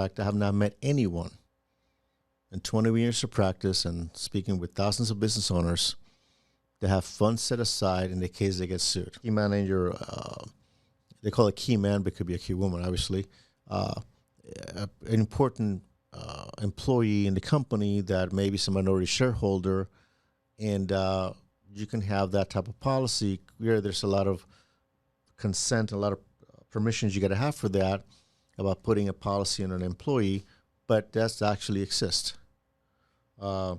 fact, I have not met anyone in 20 years of practice and speaking with thousands of business owners that have funds set aside in the case they get sued. Key manager, they call it key man, but it could be a key woman, obviously. An important employee in the company that maybe is a minority shareholder, and you can have that type of policy where there's a lot of consent, a lot of permissions you got to have for that about putting a policy on an employee, but that's actually exists. There's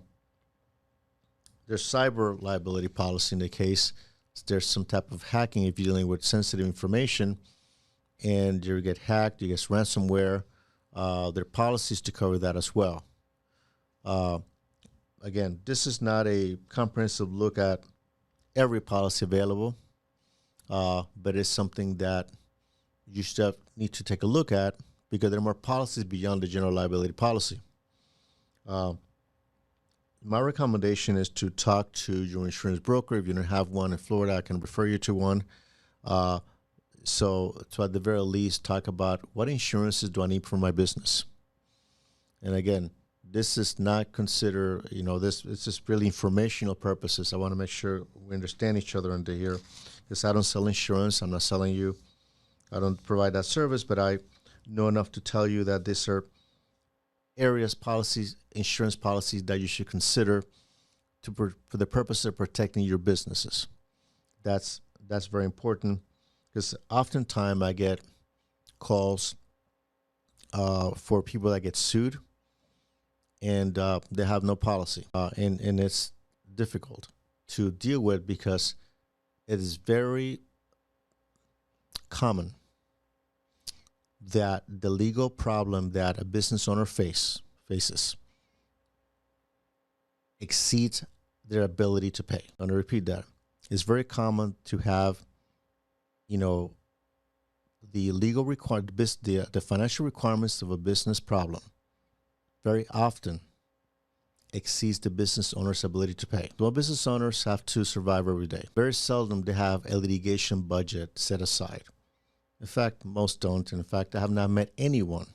cyber liability policy in the case. There's some type of hacking if you're dealing with sensitive information and you get hacked, you get ransomware. There are policies to cover that as well. Again, this is not a comprehensive look at every policy available, but it's something that you should need to take a look at because there are more policies beyond the general liability policy. My recommendation is to talk to your insurance broker. If you don't have one in Florida, I can refer you to one. So at the very least, talk about what insurances do I need for my business. And again, this is not consider, it's just really informational purposes. I want to make sure we understand each other under here because I don't sell insurance. I'm not selling you. I don't provide that service, but I know enough to tell you that these are areas, policies, insurance policies that you should consider for the purpose of protecting your businesses. That's very important because oftentimes I get calls for people that get sued and they have no policy. And it's difficult to deal with because it is very common that the legal problem that a business owner faces exceeds their ability to pay. I'm going to repeat that. It's very common to have, the legal the financial requirements of a business problem very often exceeds the business owner's ability to pay. Well, business owners have to survive every day. Very seldom they have a litigation budget set aside. In fact, most don't. In fact, I have not met anyone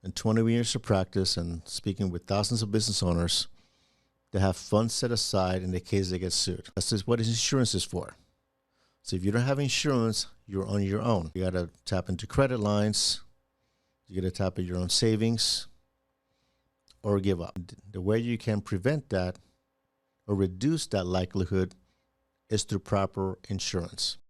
in 20 years of practice and speaking with thousands of business owners that have funds set aside in the case they get sued. That's just what insurance is for. So if you don't have insurance, you're on your own. You got to tap into credit lines. You got to tap into your own savings or give up. The way you can prevent that or reduce that likelihood is through proper insurance.